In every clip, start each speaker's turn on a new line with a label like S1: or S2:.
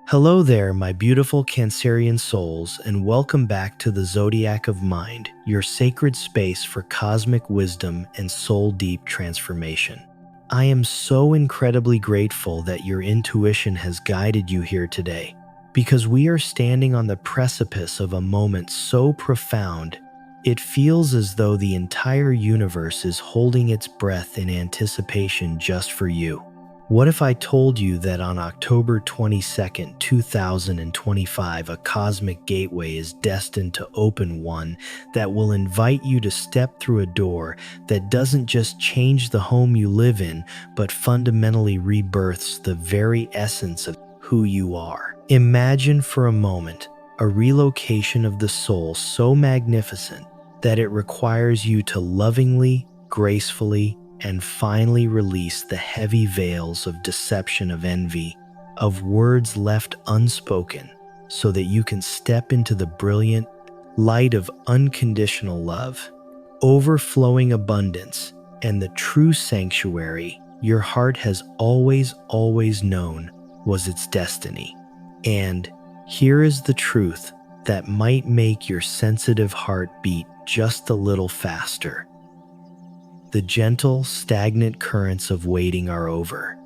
S1: Hello there, my beautiful Cancerian souls, and welcome back to the Zodiac of Mind, your sacred space for cosmic wisdom and soul-deep transformation. I am so incredibly grateful that your intuition has guided you here today, because we are standing on the precipice of a moment so profound, it feels as though the entire universe is holding its breath in anticipation just for you. What if I told you that on October 22nd, 2025, a cosmic gateway is destined to open, one that will invite you to step through a door that doesn't just change the home you live in, but fundamentally rebirths the very essence of who you are? Imagine for a moment a relocation of the soul so magnificent that it requires you to lovingly, gracefully, and finally release the heavy veils of deception, of envy, of words left unspoken, so that you can step into the brilliant light of unconditional love, overflowing abundance, and the true sanctuary your heart has always known was its destiny. And here is the truth that might make your sensitive heart beat just a little faster. The gentle, stagnant currents of waiting are over.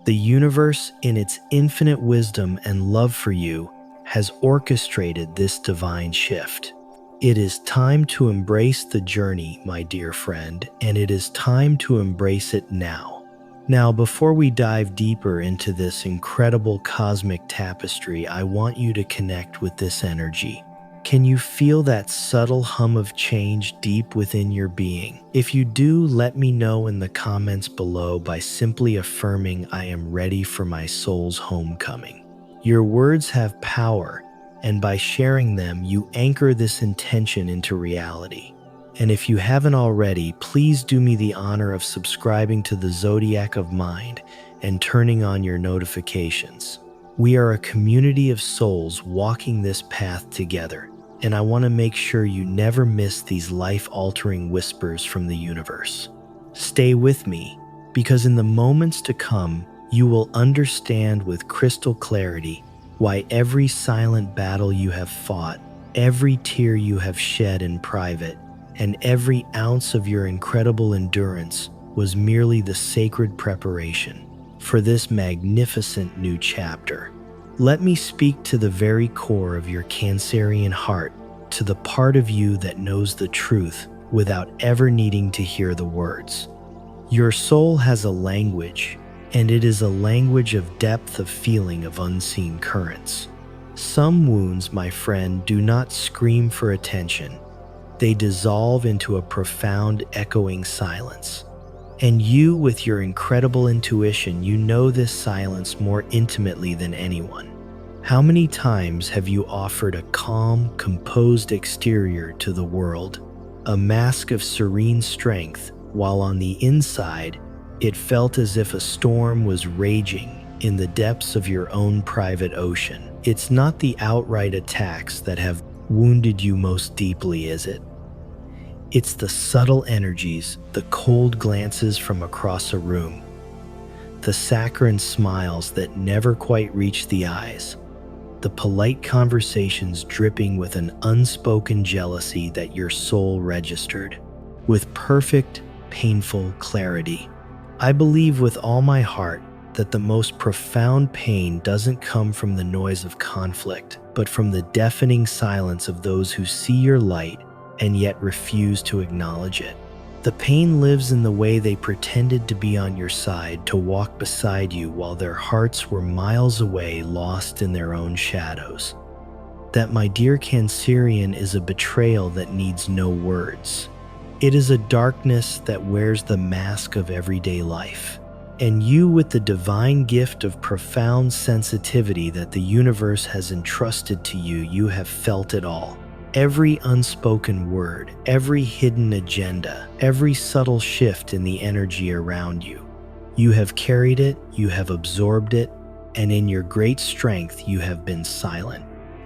S1: The universe, in its infinite wisdom and love for you, has orchestrated this divine shift. It is time to embrace the journey, my dear friend, and it is time to embrace it now. Now, before we dive deeper into this incredible cosmic tapestry, I want you to connect with this energy. Can you feel that subtle hum of change deep within your being? If you do, let me know in the comments below by simply affirming, "I am ready for my soul's homecoming." Your words have power, and by sharing them, you anchor this intention into reality. And if you haven't already, please do me the honor of subscribing to the Zodiac of Mind and turning on your notifications. We are a community of souls walking this path together, and I want to make sure you never miss these life-altering whispers from the universe. Stay with me, because in the moments to come, you will understand with crystal clarity why every silent battle you have fought, every tear you have shed in private, and every ounce of your incredible endurance was merely the sacred preparation for this magnificent new chapter. Let me speak to the very core of your Cancerian heart, to the part of you that knows the truth without ever needing to hear the words. Your soul has a language, and it is a language of depth, of feeling, of unseen currents. Some wounds, my friend, do not scream for attention. They dissolve into a profound, echoing silence. And you, with your incredible intuition, you know this silence more intimately than anyone. How many times have you offered a calm, composed exterior to the world, a mask of serene strength, while on the inside, it felt as if a storm was raging in the depths of your own private ocean? It's not the outright attacks that have wounded you most deeply, is it? It's the subtle energies, the cold glances from across a room, the saccharine smiles that never quite reach the eyes, the polite conversations dripping with an unspoken jealousy that your soul registered with perfect, painful clarity. I believe with all my heart that the most profound pain doesn't come from the noise of conflict, but from the deafening silence of those who see your light and yet refuse to acknowledge it. The pain lives in the way they pretended to be on your side, to walk beside you while their hearts were miles away, lost in their own shadows. That, my dear Cancerian, is a betrayal that needs no words. It is a darkness that wears the mask of everyday life. And you, with the divine gift of profound sensitivity that the universe has entrusted to you, you have felt it all. Every unspoken word, every hidden agenda, every subtle shift in the energy around you. You have carried it, you have absorbed it, and in your great strength you have been silent.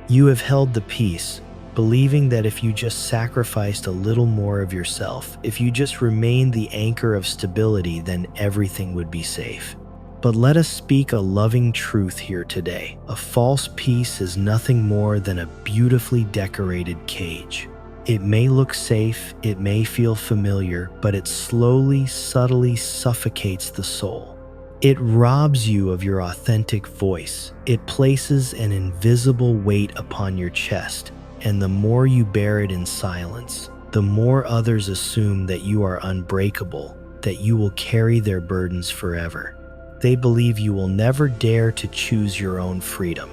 S1: You have held the peace, believing that if you just sacrificed a little more of yourself, if you just remained the anchor of stability, then everything would be safe. But let us speak a loving truth here today. A false peace is nothing more than a beautifully decorated cage. It may look safe, it may feel familiar, but it slowly, subtly suffocates the soul. It robs you of your authentic voice. It places an invisible weight upon your chest, and the more you bear it in silence, the more others assume that you are unbreakable, that you will carry their burdens forever. They believe you will never dare to choose your own freedom.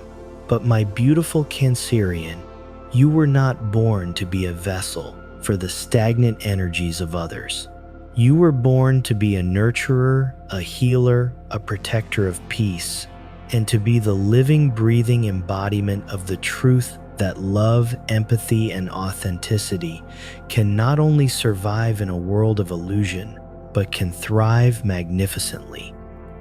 S1: But my beautiful Cancerian, you were not born to be a vessel for the stagnant energies of others. You were born to be a nurturer, a healer, a protector of peace, and to be the living, breathing embodiment of the truth that love, empathy, and authenticity can not only survive in a world of illusion, but can thrive magnificently.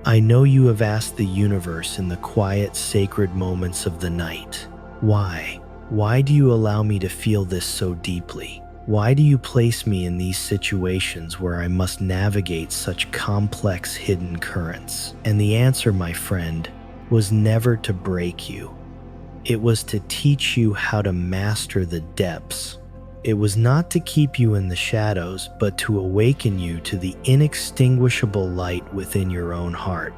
S1: I know you have asked the universe in the quiet, sacred moments of the night, why? Why do you allow me to feel this so deeply? Why do you place me in these situations where I must navigate such complex hidden currents? And the answer, my friend, was never to break you. It was to teach you how to master the depths. It was not to keep you in the shadows, but to awaken you to the inextinguishable light within your own heart,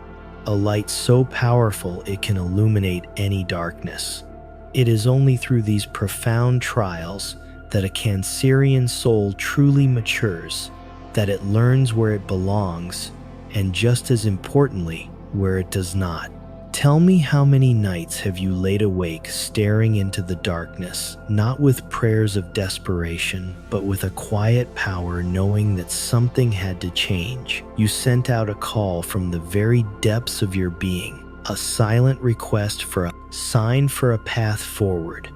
S1: a light so powerful it can illuminate any darkness. It is only through these profound trials that a Cancerian soul truly matures, that it learns where it belongs, and just as importantly, where it does not. Tell me, how many nights have you laid awake staring into the darkness, not with prayers of desperation, but with a quiet power, knowing that something had to change? You sent out a call from the very depths of your being, a silent request for a sign for a path forward.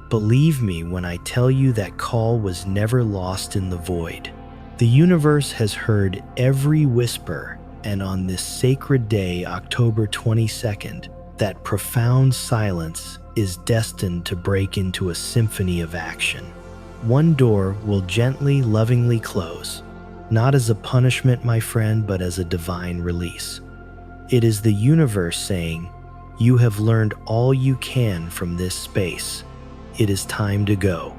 S1: Believe me when I tell you that call was never lost in the void. The universe has heard every whisper, and on this sacred day, October 22nd, that profound silence is destined to break into a symphony of action. One door will gently, lovingly close, not as a punishment, my friend, but as a divine release. It is the universe saying, "You have learned all you can from this space. It is time to go."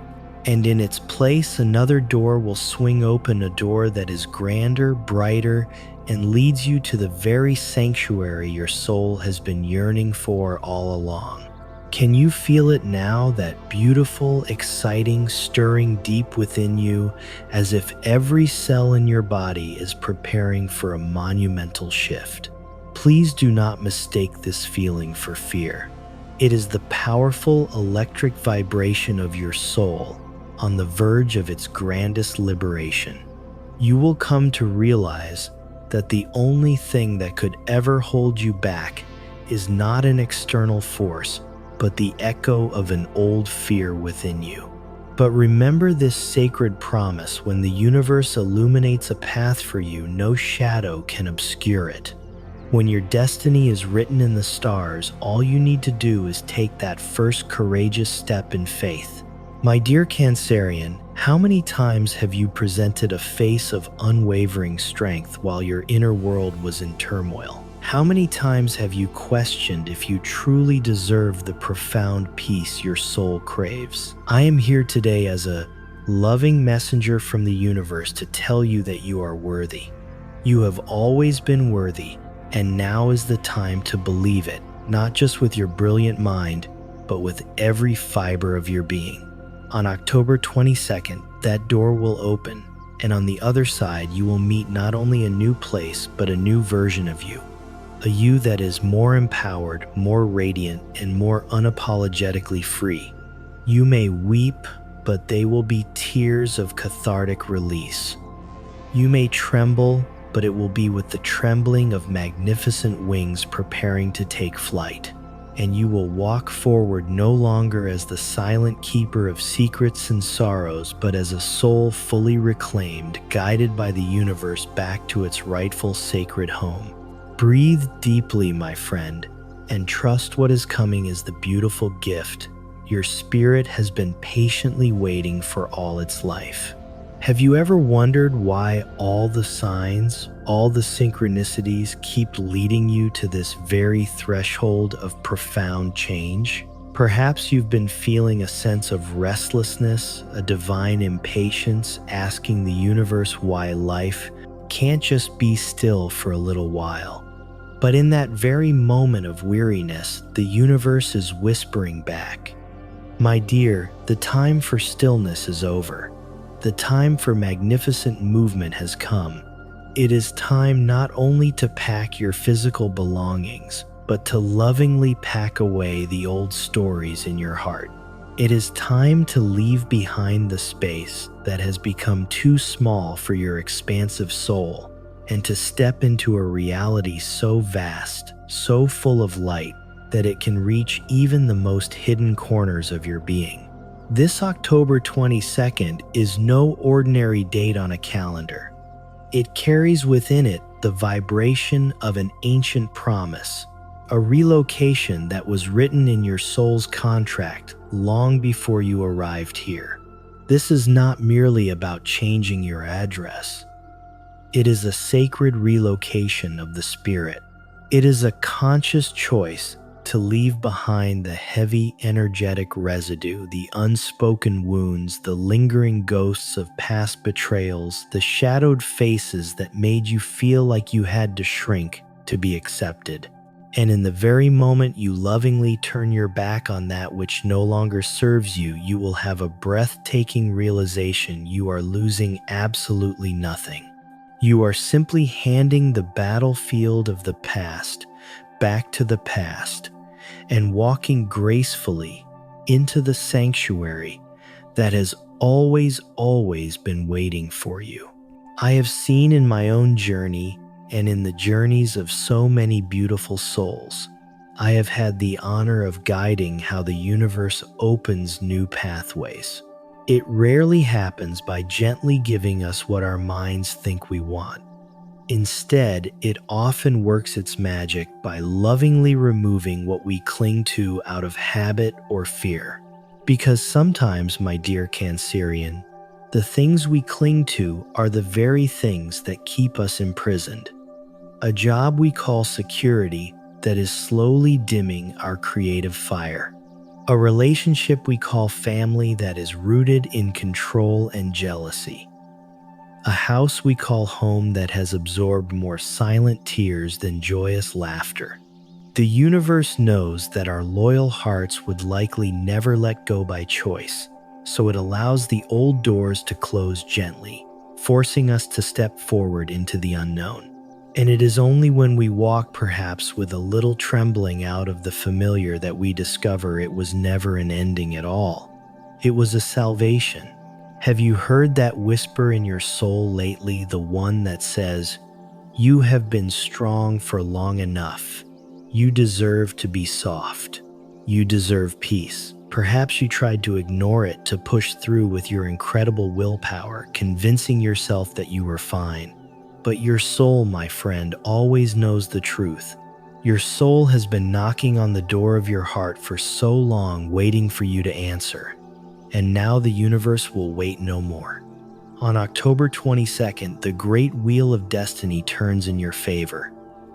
S1: And in its place, another door will swing open, a door that is grander, brighter, and leads you to the very sanctuary your soul has been yearning for all along. Can you feel it now, that beautiful, exciting, stirring deep within you, as if every cell in your body is preparing for a monumental shift? Please do not mistake this feeling for fear. It is the powerful electric vibration of your soul on the verge of its grandest liberation. You will come to realize that the only thing that could ever hold you back is not an external force, but the echo of an old fear within you. But remember this sacred promise: when the universe illuminates a path for you, no shadow can obscure it. When your destiny is written in the stars, all you need to do is take that first courageous step in faith. My dear Cancerian, how many times have you presented a face of unwavering strength while your inner world was in turmoil? How many times have you questioned if you truly deserve the profound peace your soul craves? I am here today as a loving messenger from the universe to tell you that you are worthy. You have always been worthy, and now is the time to believe it, not just with your brilliant mind, but with every fiber of your being. On October 22nd, that door will open, and on the other side, you will meet not only a new place, but a new version of you. A you that is more empowered, more radiant, and more unapologetically free. You may weep, but they will be tears of cathartic release. You may tremble, but it will be with the trembling of magnificent wings preparing to take flight. And you will walk forward no longer as the silent keeper of secrets and sorrows, but as a soul fully reclaimed, guided by the universe back to its rightful sacred home. Breathe deeply, my friend, and trust what is coming as the beautiful gift your spirit has been patiently waiting for all its life. Have you ever wondered why all the signs, all the synchronicities keep leading you to this very threshold of profound change? Perhaps you've been feeling a sense of restlessness, a divine impatience, asking the universe why life can't just be still for a little while. But in that very moment of weariness, the universe is whispering back, "My dear, the time for stillness is over. The time for magnificent movement has come. It is time not only to pack your physical belongings, but to lovingly pack away the old stories in your heart. It is time to leave behind the space that has become too small for your expansive soul and to step into a reality so vast, so full of light, that it can reach even the most hidden corners of your being." This October 22nd is no ordinary date on a calendar. It carries within it the vibration of an ancient promise, a relocation that was written in your soul's contract long before you arrived here. This is not merely about changing your address. It is a sacred relocation of the spirit. It is a conscious choice to leave behind the heavy energetic residue, the unspoken wounds, the lingering ghosts of past betrayals, the shadowed faces that made you feel like you had to shrink to be accepted. And in the very moment you lovingly turn your back on that which no longer serves you, you will have a breathtaking realization you are losing absolutely nothing. You are simply handing the battlefield of the past back to the past and walking gracefully into the sanctuary that has always been waiting for you. I have seen in my own journey and in the journeys of so many beautiful souls, I have had the honor of guiding how the universe opens new pathways. It rarely happens by gently giving us what our minds think we want. Instead, it often works its magic by lovingly removing what we cling to out of habit or fear. Because sometimes, my dear Cancerian, the things we cling to are the very things that keep us imprisoned. A job we call security that is slowly dimming our creative fire. A relationship we call family that is rooted in control and jealousy. A house we call home that has absorbed more silent tears than joyous laughter. The universe knows that our loyal hearts would likely never let go by choice, so it allows the old doors to close gently, forcing us to step forward into the unknown. And it is only when we walk, perhaps with a little trembling, out of the familiar that we discover it was never an ending at all. It was a salvation. Have you heard that whisper in your soul lately, the one that says, "You have been strong for long enough. You deserve to be soft. You deserve peace"? Perhaps you tried to ignore it, to push through with your incredible willpower, convincing yourself that you were fine. But your soul, my friend, always knows the truth. Your soul has been knocking on the door of your heart for so long, waiting for you to answer. And now the universe will wait no more. On October 22nd, the great wheel of destiny turns in your favor.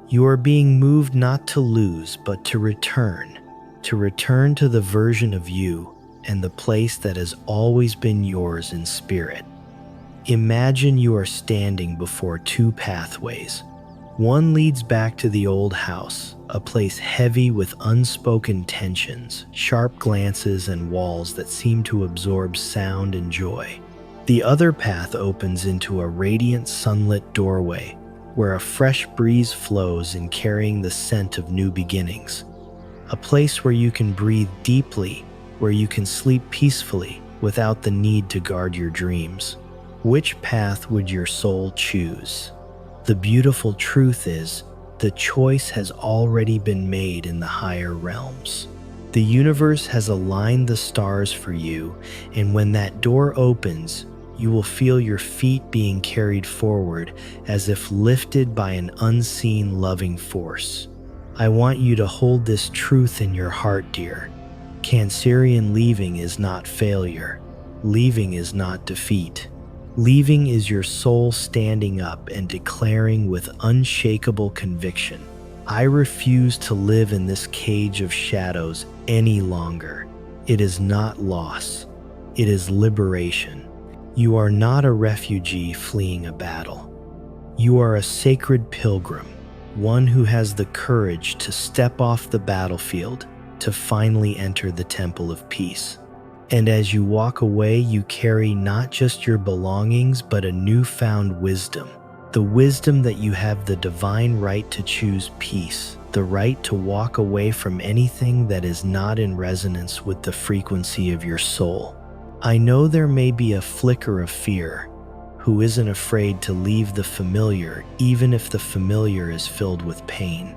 S1: You are being moved not to lose, but to return to the version of you and the place that has always been yours in spirit. Imagine you are standing before two pathways. One leads back to the old house, a place heavy with unspoken tensions, sharp glances, and walls that seem to absorb sound and joy. The other path opens into a radiant sunlit doorway, where a fresh breeze flows in, carrying the scent of new beginnings. A place where you can breathe deeply, where you can sleep peacefully without the need to guard your dreams. Which path would your soul choose? The beautiful truth is, the choice has already been made in the higher realms. The universe has aligned the stars for you, and when that door opens, you will feel your feet being carried forward as if lifted by an unseen loving force. I want you to hold this truth in your heart, dear. Cancerian, leaving is not failure. Leaving is not defeat. Leaving is your soul standing up and declaring with unshakable conviction, I refuse to live in this cage of shadows any longer. It is not loss. It is liberation. You are not a refugee fleeing a battle. You are a sacred pilgrim, one who has the courage to step off the battlefield to finally enter the temple of peace. And as you walk away, you carry not just your belongings, but a newfound wisdom. The wisdom that you have the divine right to choose peace, the right to walk away from anything that is not in resonance with the frequency of your soul. I know there may be a flicker of fear. Who isn't afraid to leave the familiar, even if the familiar is filled with pain?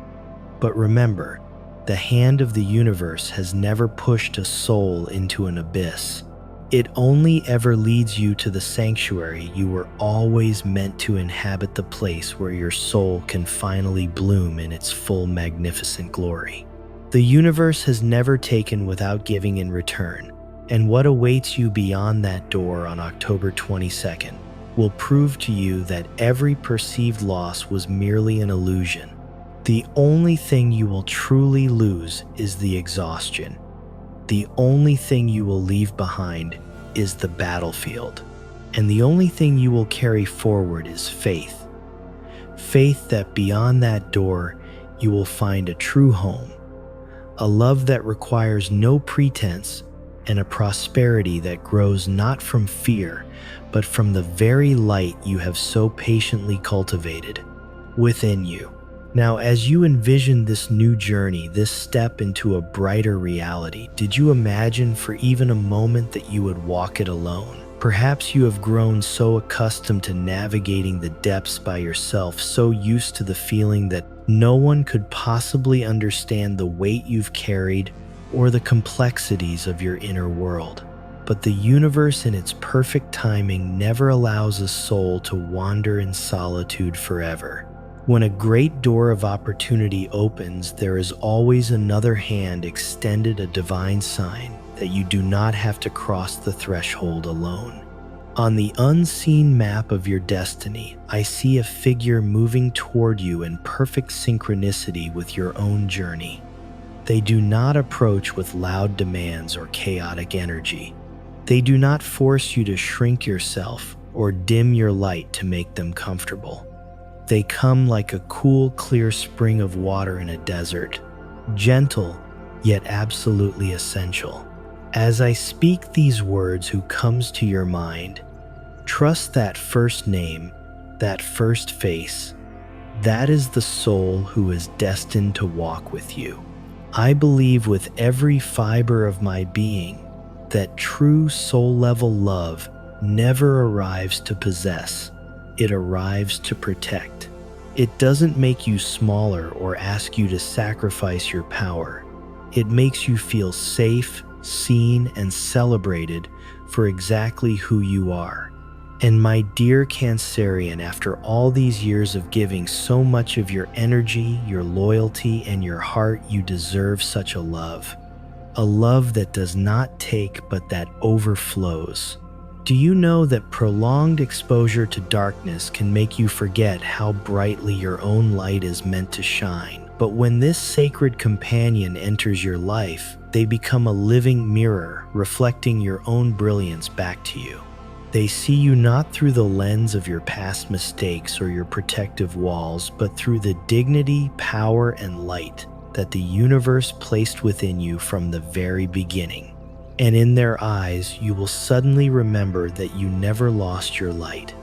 S1: But remember, the hand of the universe has never pushed a soul into an abyss. It only ever leads you to the sanctuary. You were always meant to inhabit the place where your soul can finally bloom in its full magnificent glory. The universe has never taken without giving in return, and what awaits you beyond that door on October 22nd will prove to you that every perceived loss was merely an illusion. The only thing you will truly lose is the exhaustion. The only thing you will leave behind is the battlefield. And the only thing you will carry forward is faith. Faith that beyond that door, you will find a true home, a love that requires no pretense, and a prosperity that grows not from fear, but from the very light you have so patiently cultivated within you. Now, as you envision this new journey, this step into a brighter reality, did you imagine for even a moment that you would walk it alone? Perhaps you have grown so accustomed to navigating the depths by yourself, so used to the feeling that no one could possibly understand the weight you've carried or the complexities of your inner world. But the universe in its perfect timing never allows a soul to wander in solitude forever. When a great door of opportunity opens, there is always another hand extended, a divine sign that you do not have to cross the threshold alone. On the unseen map of your destiny, I see a figure moving toward you in perfect synchronicity with your own journey. They do not approach with loud demands or chaotic energy. They do not force you to shrink yourself or dim your light to make them comfortable. They come like a cool, clear spring of water in a desert, gentle, yet absolutely essential. As I speak these words, who comes to your mind? Trust that first name, that first face. That is the soul who is destined to walk with you. I believe with every fiber of my being that true soul-level love never arrives to possess. It arrives to protect. It doesn't make you smaller or ask you to sacrifice your power. It makes you feel safe, seen, and celebrated for exactly who you are. And my dear Cancerian, after all these years of giving so much of your energy, your loyalty, and your heart, you deserve such a love. A love that does not take, but that overflows. Do you know that prolonged exposure to darkness can make you forget how brightly your own light is meant to shine? But when this sacred companion enters your life, they become a living mirror, reflecting your own brilliance back to you. They see you not through the lens of your past mistakes or your protective walls, but through the dignity, power, and light that the universe placed within you from the very beginning. And in their eyes, you will suddenly remember that you never lost your light.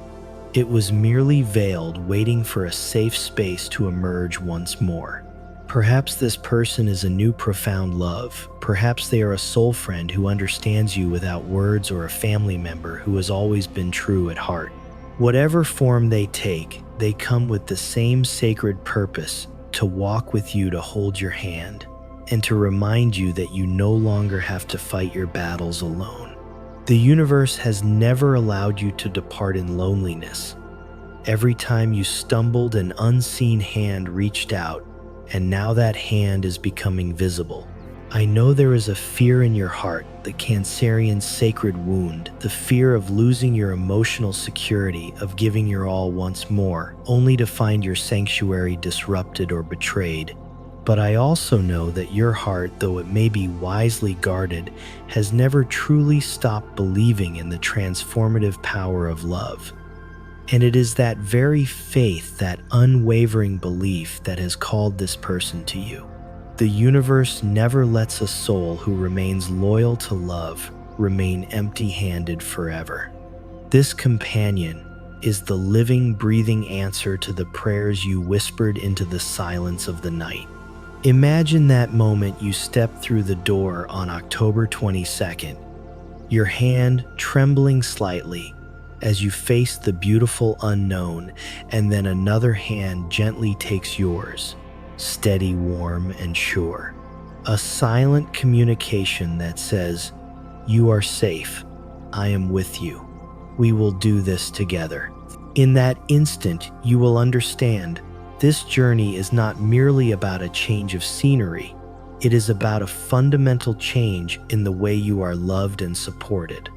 S1: It was merely veiled, waiting for a safe space to emerge once more. Perhaps this person is a new profound love. Perhaps they are a soul friend who understands you without words, or a family member who has always been true at heart. Whatever form they take, they come with the same sacred purpose: to walk with you, to hold your hand, and to remind you that you no longer have to fight your battles alone. The universe has never allowed you to depart in loneliness. Every time you stumbled, an unseen hand reached out, and now that hand is becoming visible. I know there is a fear in your heart, the Cancerian sacred wound, the fear of losing your emotional security, of giving your all once more, only to find your sanctuary disrupted or betrayed. But I also know that your heart, though it may be wisely guarded, has never truly stopped believing in the transformative power of love. And it is that very faith, that unwavering belief, that has called this person to you. The universe never lets a soul who remains loyal to love remain empty-handed forever. This companion is the living, breathing answer to the prayers you whispered into the silence of the night. Imagine that moment you stepped through the door on October 22nd, your hand trembling slightly as you face the beautiful unknown, and then another hand gently takes yours, steady, warm, and sure. A silent communication that says, "You are safe. I am with you. We will do this together." In that instant, you will understand this journey is not merely about a change of scenery. It is about a fundamental change in the way you are loved and supported.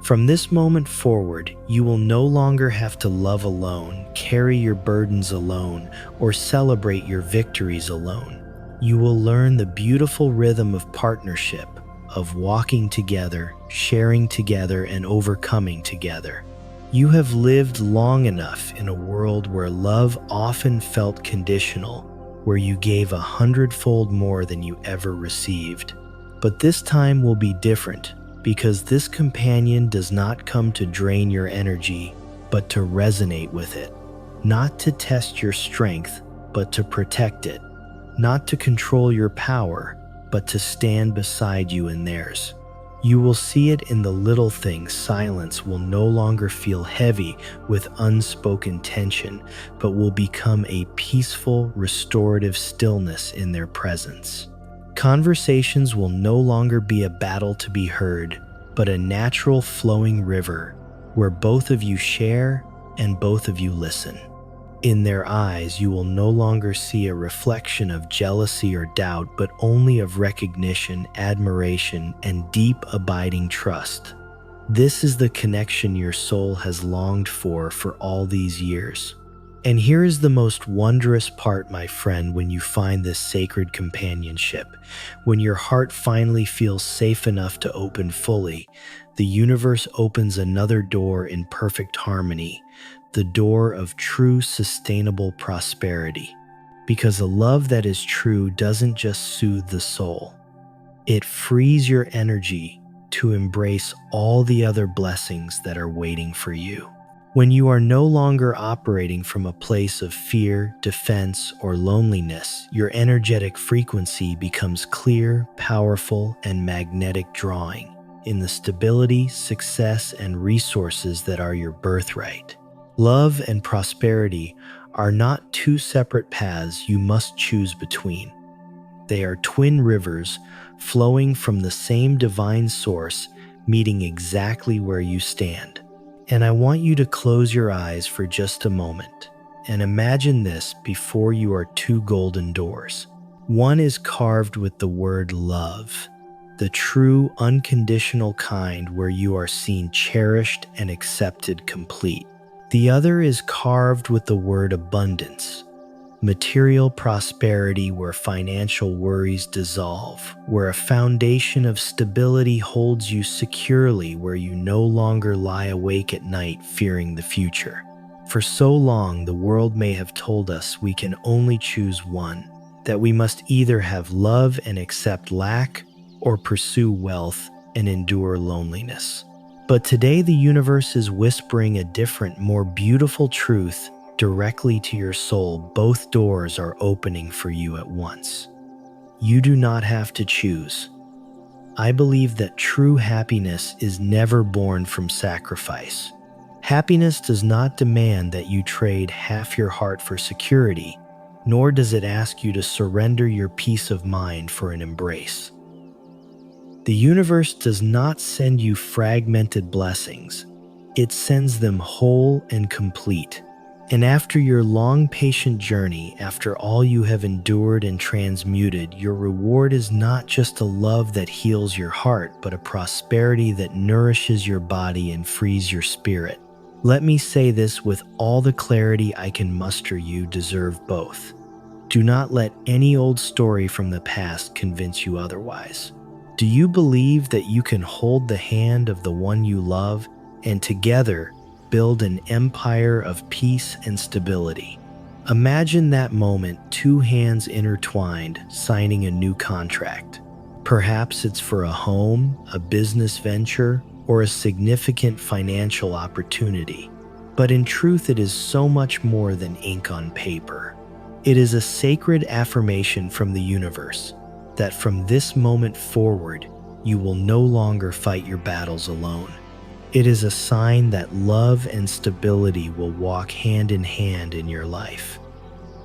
S1: From this moment forward, you will no longer have to love alone, carry your burdens alone, or celebrate your victories alone. You will learn the beautiful rhythm of partnership, of walking together, sharing together, and overcoming together. You have lived long enough in a world where love often felt conditional, where you gave 100-fold more than you ever received. But this time will be different, because this companion does not come to drain your energy, but to resonate with it. Not to test your strength, but to protect it. Not to control your power, but to stand beside you in theirs. You will see it in the little things. Silence will no longer feel heavy with unspoken tension, but will become a peaceful, restorative stillness in their presence. Conversations will no longer be a battle to be heard, but a natural flowing river where both of you share and both of you listen. In their eyes, you will no longer see a reflection of jealousy or doubt, but only of recognition, admiration, and deep, abiding trust. This is the connection your soul has longed for all these years. And here is the most wondrous part, my friend, when you find this sacred companionship. When your heart finally feels safe enough to open fully, the universe opens another door in perfect harmony, the door of true, sustainable prosperity. Because a love that is true doesn't just soothe the soul, it frees your energy to embrace all the other blessings that are waiting for you. When you are no longer operating from a place of fear, defense, or loneliness, your energetic frequency becomes clear, powerful, and magnetic, drawing in the stability, success, and resources that are your birthright. Love and prosperity are not two separate paths you must choose between. They are twin rivers flowing from the same divine source, meeting exactly where you stand. And I want you to close your eyes for just a moment and imagine this before you are two golden doors. One is carved with the word love, the true, unconditional kind where you are seen cherished and accepted complete. The other is carved with the word abundance, material prosperity where financial worries dissolve, where a foundation of stability holds you securely, where you no longer lie awake at night fearing the future. For so long, the world may have told us we can only choose one, that we must either have love and accept lack, or pursue wealth and endure loneliness. But today the universe is whispering a different, more beautiful truth directly to your soul. Both doors are opening for you at once. You do not have to choose. I believe that true happiness is never born from sacrifice. Happiness does not demand that you trade half your heart for security, nor does it ask you to surrender your peace of mind for an embrace. The universe does not send you fragmented blessings. It sends them whole and complete. And after your long, patient journey, after all you have endured and transmuted, your reward is not just a love that heals your heart, but a prosperity that nourishes your body and frees your spirit. Let me say this with all the clarity I can muster: you deserve both. Do not let any old story from the past convince you otherwise. Do you believe that you can hold the hand of the one you love and together build an empire of peace and stability? Imagine that moment, two hands intertwined, signing a new contract. Perhaps it's for a home, a business venture, or a significant financial opportunity. But in truth, it is so much more than ink on paper. It is a sacred affirmation from the universe that from this moment forward, you will no longer fight your battles alone. It is a sign that love and stability will walk hand in hand in your life.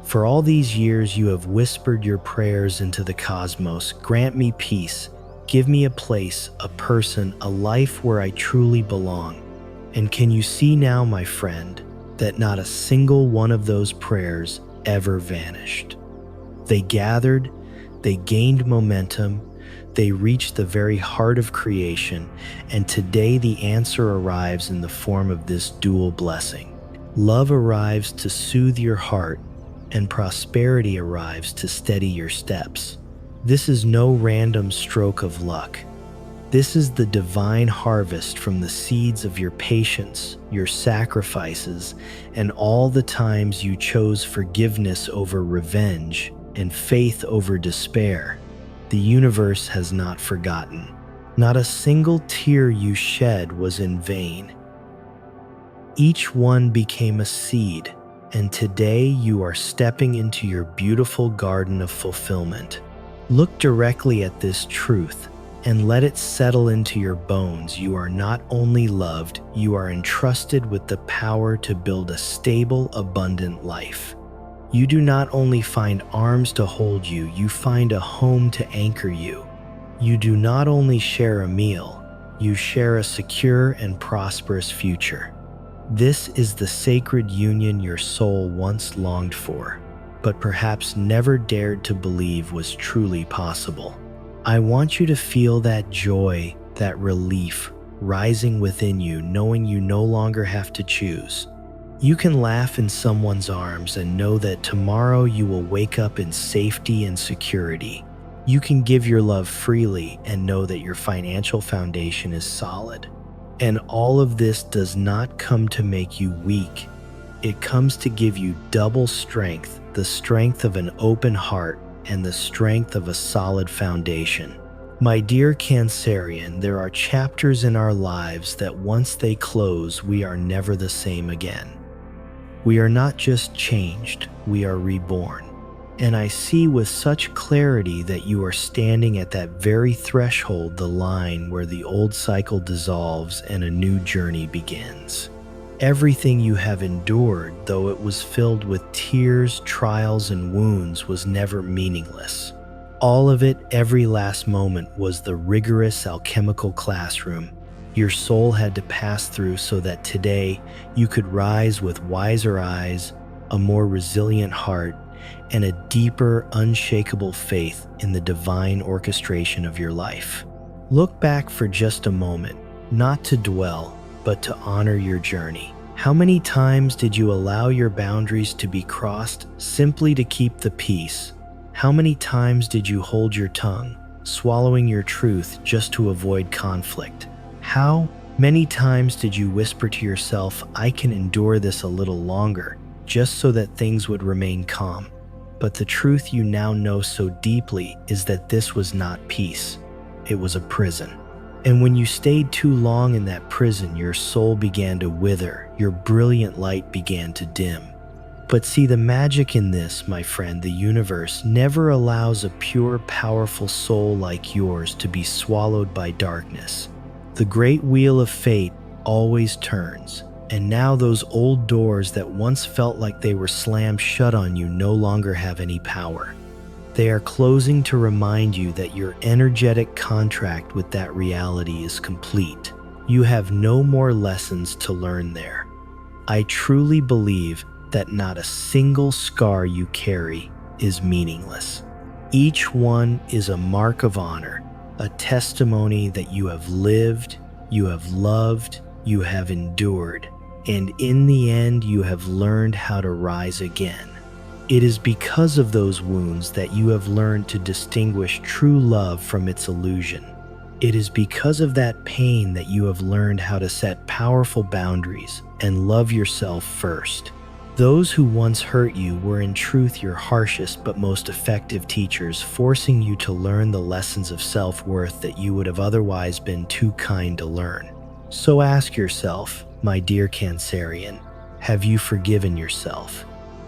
S1: For all these years, you have whispered your prayers into the cosmos: grant me peace, give me a place, a person, a life where I truly belong. And can you see now, my friend, that not a single one of those prayers ever vanished? They gathered, they gained momentum, they reached the very heart of creation, and today the answer arrives in the form of this dual blessing. Love arrives to soothe your heart, and prosperity arrives to steady your steps. This is no random stroke of luck. This is the divine harvest from the seeds of your patience, your sacrifices, and all the times you chose forgiveness over revenge and faith over despair. The universe has not forgotten. Not a single tear you shed was in vain. Each one became a seed, and today you are stepping into your beautiful garden of fulfillment. Look directly at this truth and let it settle into your bones. You are not only loved, you are entrusted with the power to build a stable, abundant life. You do not only find arms to hold you, you find a home to anchor you. You do not only share a meal, you share a secure and prosperous future. This is the sacred union your soul once longed for, but perhaps never dared to believe was truly possible. I want you to feel that joy, that relief rising within you, knowing you no longer have to choose. You can laugh in someone's arms and know that tomorrow you will wake up in safety and security. You can give your love freely and know that your financial foundation is solid. And all of this does not come to make you weak. It comes to give you double strength, the strength of an open heart and the strength of a solid foundation. My dear Cancerian, there are chapters in our lives that once they close, we are never the same again. We are not just changed, we are reborn. And I see with such clarity that you are standing at that very threshold, the line where the old cycle dissolves and a new journey begins. Everything you have endured, though it was filled with tears, trials, and wounds, was never meaningless. All of it, every last moment, was the rigorous alchemical classroom your soul had to pass through so that today you could rise with wiser eyes, a more resilient heart, and a deeper, unshakable faith in the divine orchestration of your life. Look back for just a moment, not to dwell, but to honor your journey. How many times did you allow your boundaries to be crossed simply to keep the peace? How many times did you hold your tongue, swallowing your truth just to avoid conflict? How many times did you whisper to yourself, I can endure this a little longer, just so that things would remain calm? But the truth you now know so deeply is that this was not peace. It was a prison. And when you stayed too long in that prison, your soul began to wither, your brilliant light began to dim. But see, the magic in this, my friend, the universe never allows a pure, powerful soul like yours to be swallowed by darkness. The great wheel of fate always turns, and now those old doors that once felt like they were slammed shut on you no longer have any power. They are closing to remind you that your energetic contract with that reality is complete. You have no more lessons to learn there. I truly believe that not a single scar you carry is meaningless. Each one is a mark of honor, a testimony that you have lived, you have loved, you have endured, and in the end you have learned how to rise again. It is because of those wounds that you have learned to distinguish true love from its illusion. It is because of that pain that you have learned how to set powerful boundaries and love yourself first. Those who once hurt you were in truth your harshest but most effective teachers, forcing you to learn the lessons of self-worth that you would have otherwise been too kind to learn. So ask yourself, my dear Cancerian, have you forgiven yourself?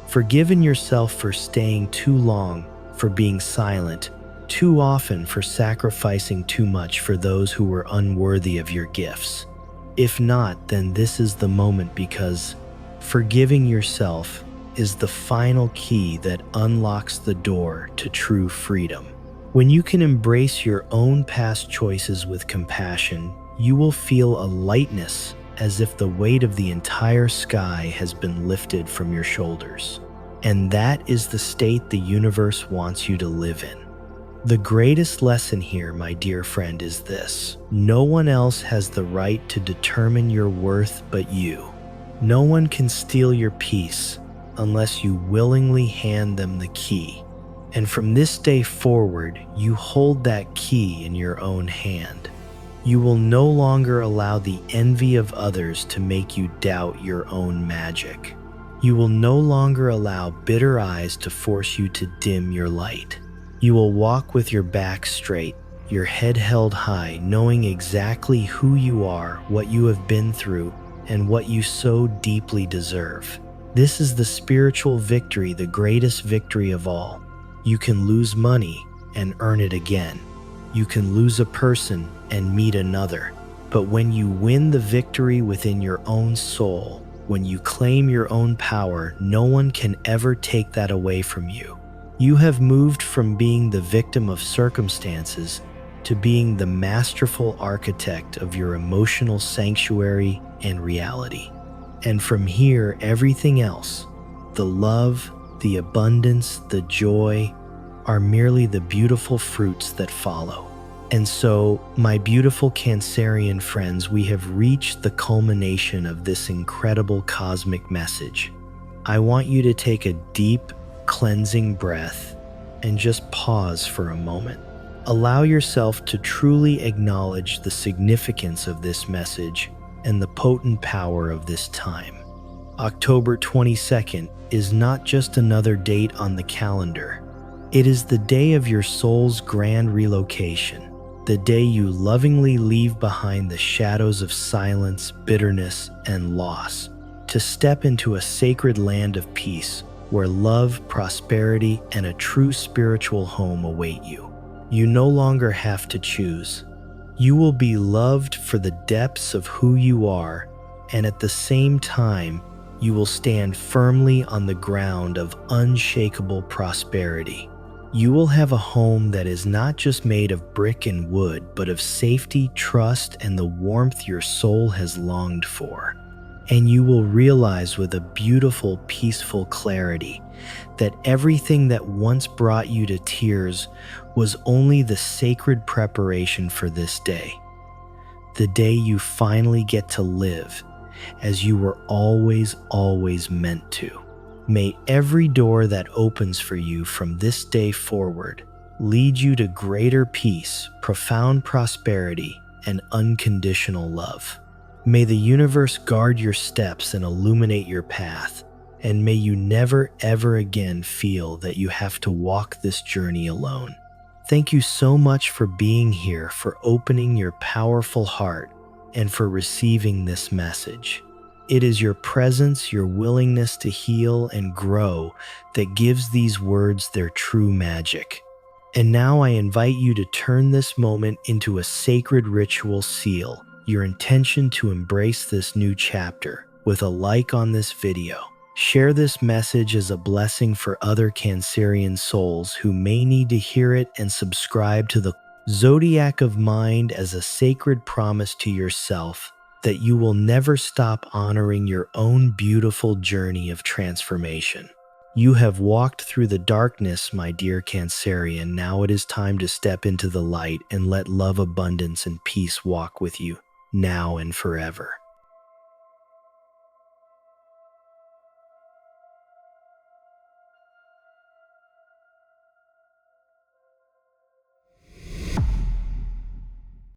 S1: Forgiven yourself for staying too long, for being silent, too often, for sacrificing too much for those who were unworthy of your gifts? If not, then this is the moment, because forgiving yourself is the final key that unlocks the door to true freedom. When you can embrace your own past choices with compassion, you will feel a lightness, as if the weight of the entire sky has been lifted from your shoulders. And that is the state the universe wants you to live in. The greatest lesson here, my dear friend, is this: no one else has the right to determine your worth but you. No one can steal your peace unless you willingly hand them the key. And from this day forward, you hold that key in your own hand. You will no longer allow the envy of others to make you doubt your own magic. You will no longer allow bitter eyes to force you to dim your light. You will walk with your back straight, your head held high, knowing exactly who you are, what you have been through, and what you so deeply deserve. This is the spiritual victory, the greatest victory of all. You can lose money and earn it again. You can lose a person and meet another. But when you win the victory within your own soul, when you claim your own power, no one can ever take that away from you. You have moved from being the victim of circumstances to being the masterful architect of your emotional sanctuary and reality. And from here, everything else, the love, the abundance, the joy, are merely the beautiful fruits that follow. And so, my beautiful Cancerian friends, we have reached the culmination of this incredible cosmic message. I want you to take a deep, cleansing breath and just pause for a moment. Allow yourself to truly acknowledge the significance of this message and the potent power of this time. October 22nd is not just another date on the calendar. It is the day of your soul's grand relocation, the day you lovingly leave behind the shadows of silence, bitterness, and loss, to step into a sacred land of peace where love, prosperity, and a true spiritual home await you. You no longer have to choose. You will be loved for the depths of who you are, and at the same time, you will stand firmly on the ground of unshakable prosperity. You will have a home that is not just made of brick and wood, but of safety, trust, and the warmth your soul has longed for. And you will realize with a beautiful, peaceful clarity that everything that once brought you to tears was only the sacred preparation for this day. The day you finally get to live as you were always meant to. May every door that opens for you from this day forward lead you to greater peace, profound prosperity, and unconditional love. May the universe guard your steps and illuminate your path, and may you never ever again feel that you have to walk this journey alone. Thank you so much for being here, for opening your powerful heart, and for receiving this message. It is your presence, your willingness to heal and grow that gives these words their true magic. And now I invite you to turn this moment into a sacred ritual seal, your intention to embrace this new chapter, with a like on this video. Share this message as a blessing for other Cancerian souls who may need to hear it, and subscribe to the Zodiac of Mind as a sacred promise to yourself that you will never stop honoring your own beautiful journey of transformation. You have walked through the darkness, my dear Cancerian. Now it is time to step into the light and let love, abundance, and peace walk with you, now and forever.